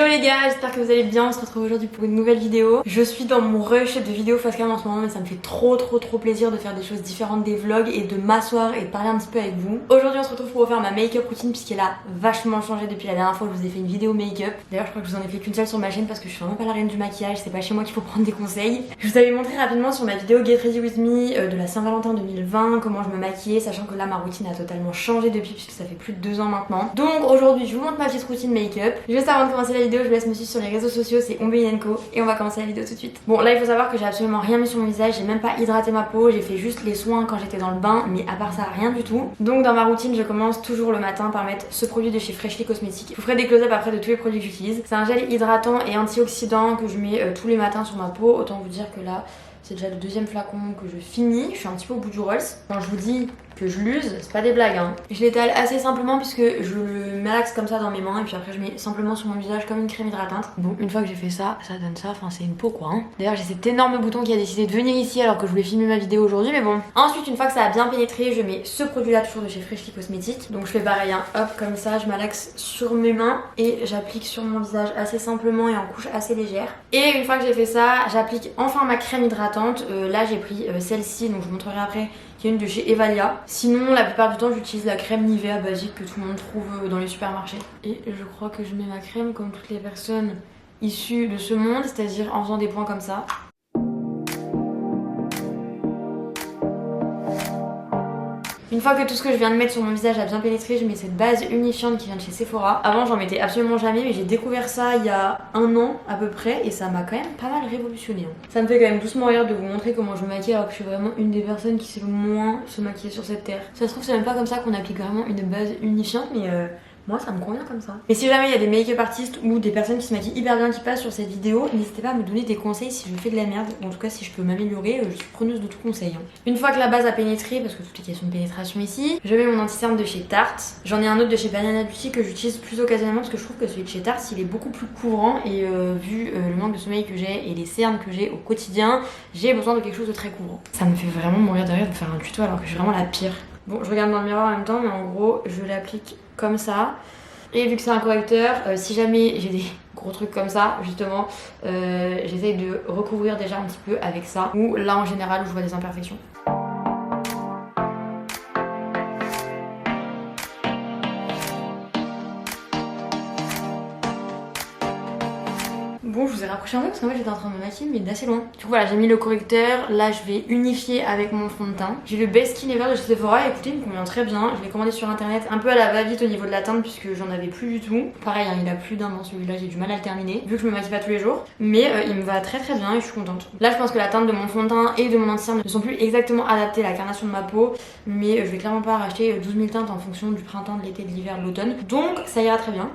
Hello les gars, j'espère que vous allez bien, on se retrouve aujourd'hui pour une nouvelle vidéo. Je suis dans mon rush de vidéos face cam en ce moment, mais ça me fait trop plaisir de faire des choses différentes des vlogs et de m'asseoir et de parler un petit peu avec vous. Aujourd'hui on se retrouve pour refaire ma make-up routine puisqu'elle a vachement changé depuis la dernière fois que je vous ai fait une vidéo make-up. D'ailleurs je crois que je vous en ai fait qu'une seule sur ma chaîne parce que je suis vraiment pas la reine du maquillage, c'est pas chez moi qu'il faut prendre des conseils. Je vous avais montré rapidement sur ma vidéo Get Ready With Me de la Saint-Valentin 2020 comment je me maquillais, sachant que là ma routine a totalement changé depuis puisque ça fait plus de 2 ans maintenant. Donc aujourd'hui je vous montre ma petite routine make-up. Juste avant de commencer la vidéo, je vous laisse me suivre sur les réseaux sociaux, c'est Ombe&Co et on va commencer la vidéo tout de suite. Bon là il faut savoir que j'ai absolument rien mis sur mon visage, j'ai même pas hydraté ma peau, j'ai fait juste les soins quand j'étais dans le bain, mais à part ça rien du tout. Donc dans ma routine je commence toujours le matin par mettre ce produit de chez Freshly Cosmetics. Je vous ferai des close-up après de tous les produits que j'utilise. C'est un gel hydratant et antioxydant que je mets tous les matins sur ma peau. Autant vous dire que là c'est déjà le deuxième flacon que je finis, je suis un petit peu au bout du Rolls. Quand je vous dis que je l'use, c'est pas des blagues hein. Je l'étale assez simplement puisque je le malaxe comme ça dans mes mains et puis après je mets simplement sur mon visage comme une crème hydratante. Bon, une fois que j'ai fait ça, ça donne ça, enfin c'est une peau quoi hein. D'ailleurs j'ai cet énorme bouton qui a décidé de venir ici alors que je voulais filmer ma vidéo aujourd'hui, mais bon. Ensuite une fois que ça a bien pénétré, je mets ce produit là toujours de chez Freshly Cosmetics. Donc je fais pareil hein, hop comme ça, je malaxe sur mes mains et j'applique sur mon visage assez simplement et en couche assez légère. Et une fois que j'ai fait ça, j'applique enfin ma crème hydratante. Là j'ai pris celle-ci, donc je vous montrerai après, qui est une de chez Evalia. Sinon la plupart du temps j'utilise la crème Nivea basique que tout le monde trouve dans les supermarchés. Et je crois que je mets ma crème comme toutes les personnes issues de ce monde, c'est-à-dire en faisant des points comme ça. Une fois que tout ce que je viens de mettre sur mon visage a bien pénétré, je mets cette base unifiante qui vient de chez Sephora. Avant j'en mettais absolument jamais, mais j'ai découvert ça il y a 1 an à peu près et ça m'a quand même pas mal révolutionné. Ça me fait quand même doucement rire de vous montrer comment je me maquille alors que je suis vraiment une des personnes qui sait le moins se maquiller sur cette terre. Ça se trouve c'est même pas comme ça qu'on applique vraiment une base unifiante, mais moi ça me convient comme ça. Et si jamais il y a des make-up artistes ou des personnes qui se maquillent hyper bien qui passent sur cette vidéo, n'hésitez pas à me donner des conseils si je fais de la merde. En tout cas si je peux m'améliorer, je suis preneuse de tout conseil hein. Une fois que la base a pénétré, parce que toutes les questions de pénétration ici, je mets mon anti-cerne de chez Tarte. J'en ai un autre de chez Banana Beauty que j'utilise plus occasionnellement parce que je trouve que celui de chez Tarte il est beaucoup plus courant et vu le manque de sommeil que j'ai et les cernes que j'ai au quotidien, j'ai besoin de quelque chose de très couvrant. Ça me fait vraiment mourir de rire de faire un tuto alors que je suis vraiment la pire. Bon je regarde dans le miroir en même temps mais en gros je l'applique comme ça. Et vu que c'est un correcteur, si jamais j'ai des gros trucs comme ça, justement, j'essaye de recouvrir déjà un petit peu avec ça. Ou là en général où je vois des imperfections. Bon, je vous ai rapproché un peu parce qu'en fait j'étais en train de me maquiller mais d'assez loin. Du coup voilà, j'ai mis le correcteur, là je vais unifier avec mon fond de teint. J'ai le Best Skin Ever de chez Sephora et écoutez il me convient très bien. Je l'ai commandé sur internet un peu à la va-vite au niveau de la teinte puisque j'en avais plus du tout. Pareil hein, il a plus d'un an celui-là, j'ai du mal à le terminer vu que je me maquille pas tous les jours. Mais il me va très bien et je suis contente. Là je pense que la teinte de mon fond de teint et de mon anti-cerne ne sont plus exactement adaptées à la carnation de ma peau. Mais je vais clairement pas racheter 12 000 teintes en fonction du printemps, de l'été, de l'hiver, de l'automne. Donc ça ira très bien.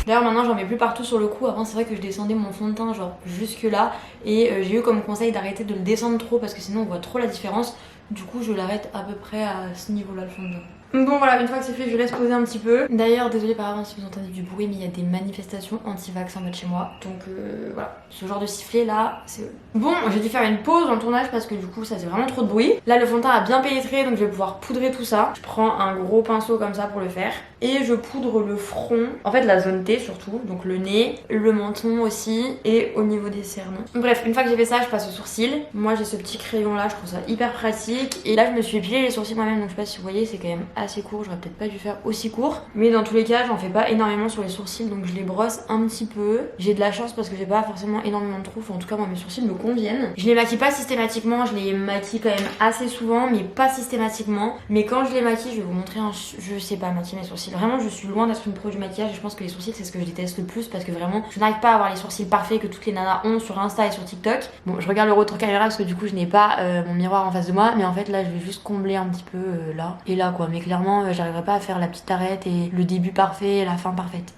D'ailleurs maintenant j'en mets plus partout sur le cou, avant c'est vrai que je descendais mon fond de teint genre jusque là et j'ai eu comme conseil d'arrêter de le descendre trop parce que sinon on voit trop la différence. Du coup je l'arrête à peu près à ce niveau là le fond de teint. Bon voilà, une fois que c'est fait je laisse poser un petit peu. D'ailleurs désolée par avance si vous entendez du bruit mais il y a des manifestations anti-vax en mode chez moi. Donc voilà, ce genre de sifflet là c'est... Bon j'ai dû faire une pause dans le tournage parce que du coup ça faisait vraiment trop de bruit. Là le fond de teint a bien pénétré donc je vais pouvoir poudrer tout ça. Je prends un gros pinceau comme ça pour le faire. Et je poudre le front, en fait la zone T surtout, donc le nez, le menton aussi et au niveau des cernes. Bref, une fois que j'ai fait ça, je passe au sourcil. Moi j'ai ce petit crayon là, je trouve ça hyper pratique. Et là je me suis épilé les sourcils moi-même, donc je sais pas si vous voyez, c'est quand même assez court. J'aurais peut-être pas dû faire aussi court. Mais dans tous les cas, j'en fais pas énormément sur les sourcils, donc je les brosse un petit peu. J'ai de la chance parce que j'ai pas forcément énormément de trous, en tout cas moi mes sourcils me conviennent. Je les maquille pas systématiquement, je les maquille quand même assez souvent, mais pas systématiquement. Mais quand je les maquille, je vais vous montrer je sais pas maquiller mes sourcils. Vraiment je suis loin d'être une pro du maquillage et je pense que les sourcils c'est ce que je déteste le plus parce que vraiment je n'arrive pas à avoir les sourcils parfaits que toutes les nanas ont sur Insta et sur TikTok. Bon je regarde le retour caméra parce que du coup je n'ai pas mon miroir en face de moi, mais en fait là je vais juste combler un petit peu là et là quoi, mais clairement j'arriverai pas à faire la petite arête et le début parfait et la fin parfaite.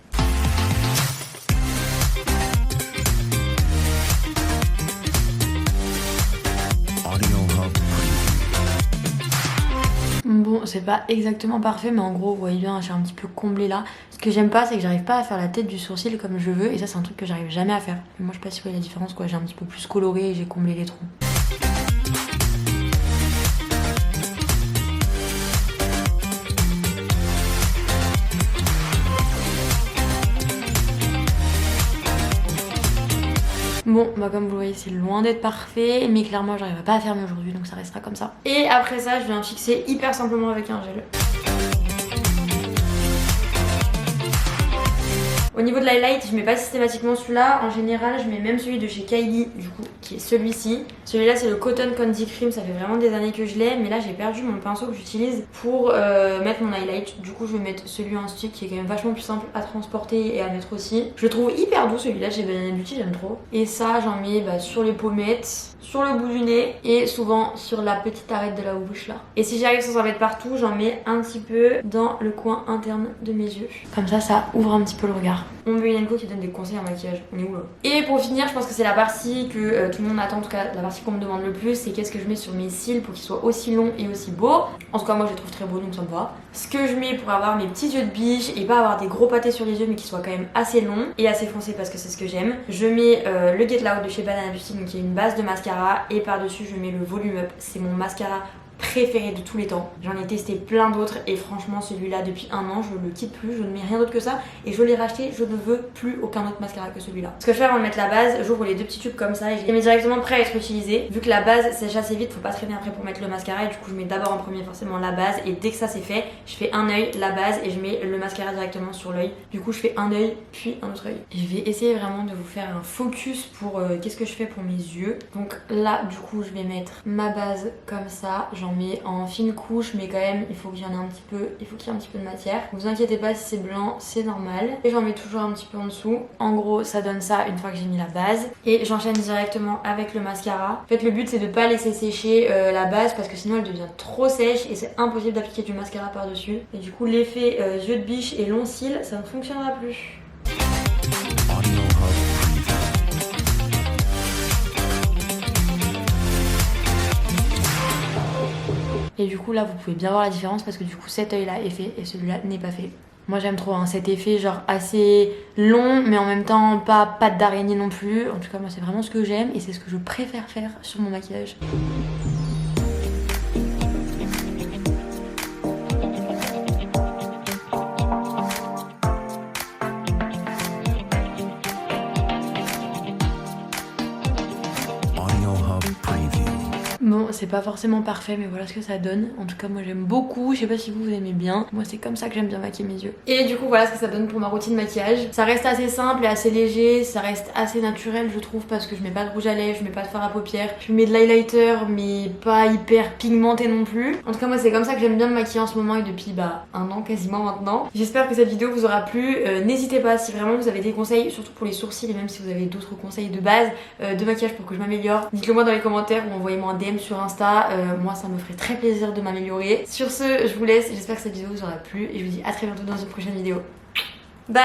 Bon, c'est pas exactement parfait, mais en gros, vous voyez bien, j'ai un petit peu comblé là. Ce que j'aime pas, c'est que j'arrive pas à faire la tête du sourcil comme je veux, et ça, c'est un truc que j'arrive jamais à faire. Mais moi, je sais pas si vous voyez la différence, quoi. J'ai un petit peu plus coloré et j'ai comblé les trous. Bon, bah comme vous le voyez, c'est loin d'être parfait, mais clairement j'arrive pas à faire mieux aujourd'hui, donc ça restera comme ça. Et après ça, je viens fixer hyper simplement avec un gel. Au niveau de l'highlight, je mets pas systématiquement celui-là. En général, je mets même celui de chez Kylie, du coup, qui est celui-ci. Celui-là, c'est le Cotton Candy Cream. Ça fait vraiment des années que je l'ai. Mais là, j'ai perdu mon pinceau que j'utilise pour mettre mon highlight. Du coup, je vais mettre celui en stick qui est quand même vachement plus simple à transporter et à mettre aussi. Je le trouve hyper doux celui-là. J'ai Banana Beauty, j'aime trop. Et ça, j'en mets sur les pommettes, sur le bout du nez et souvent sur la petite arête de la bouche là. Et si j'arrive sans en mettre partout, j'en mets un petit peu dans le coin interne de mes yeux. Comme ça ouvre un petit peu le regard. On veut une qui donne des conseils en maquillage. On est où là? Et pour finir, je pense que c'est la partie que tout le monde attend, en tout cas la partie qu'on me demande le plus, c'est qu'est-ce que je mets sur mes cils pour qu'ils soient aussi longs et aussi beaux. En tout cas, moi je les trouve très beaux donc ça me va. Ce que je mets pour avoir mes petits yeux de biche et pas avoir des gros pâtés sur les yeux mais qui soient quand même assez longs et assez foncés parce que c'est ce que j'aime. Je mets le Get Loud de chez Banana Beauty, donc qui est une base de mascara, et par-dessus je mets le Volume Up. C'est mon mascara préféré de tous les temps. J'en ai testé plein d'autres et franchement celui-là depuis un an je le quitte plus, je ne mets rien d'autre que ça et je l'ai racheté, je ne veux plus aucun autre mascara que celui-là. Ce que je fais avant de mettre la base, j'ouvre les deux petits tubes comme ça et je les mets directement prêts à être utilisés. Vu que la base sèche assez vite, faut pas traîner après pour mettre le mascara et du coup je mets d'abord en premier forcément la base et dès que ça c'est fait, je fais un œil, la base et je mets le mascara directement sur l'œil. Du coup je fais un œil puis un autre œil. Je vais essayer vraiment de vous faire un focus pour qu'est-ce que je fais pour mes yeux. Donc là du coup je vais mettre ma base comme ça, j'en mets en fine couche mais quand même il faut qu'il y en ait un petit peu, il faut qu'il y ait un petit peu de matière. Vous inquiétez pas si c'est blanc, c'est normal. Et j'en mets toujours un petit peu en dessous. En gros ça donne ça une fois que j'ai mis la base. Et j'enchaîne directement avec le mascara. En fait le but c'est de pas laisser sécher la base parce que sinon elle devient trop sèche et c'est impossible d'appliquer du mascara par dessus. Et du coup l'effet yeux de biche et long cils ça ne fonctionnera plus. Et du coup là vous pouvez bien voir la différence parce que du coup cet œil là est fait et celui-là n'est pas fait. Moi j'aime trop cet effet genre assez long mais en même temps pas patte d'araignée non plus. En tout cas moi c'est vraiment ce que j'aime et c'est ce que je préfère faire sur mon maquillage. Bon, c'est pas forcément parfait, mais voilà ce que ça donne. En tout cas, moi j'aime beaucoup. Je sais pas si vous aimez bien. Moi, c'est comme ça que j'aime bien maquiller mes yeux. Et du coup, voilà ce que ça donne pour ma routine maquillage. Ça reste assez simple et assez léger. Ça reste assez naturel, je trouve, parce que je mets pas de rouge à lèvres, je mets pas de fard à paupières. Je mets de l'highlighter, mais pas hyper pigmenté non plus. En tout cas, moi, c'est comme ça que j'aime bien me maquiller en ce moment et depuis un an quasiment maintenant. J'espère que cette vidéo vous aura plu. N'hésitez pas si vraiment vous avez des conseils, surtout pour les sourcils et même si vous avez d'autres conseils de base de maquillage pour que je m'améliore. Dites-le moi dans les commentaires ou envoyez-moi un DM sur Insta, moi ça me ferait très plaisir de m'améliorer. Sur ce, je vous laisse, j'espère que cette vidéo vous aura plu et je vous dis à très bientôt dans une prochaine vidéo. Bye!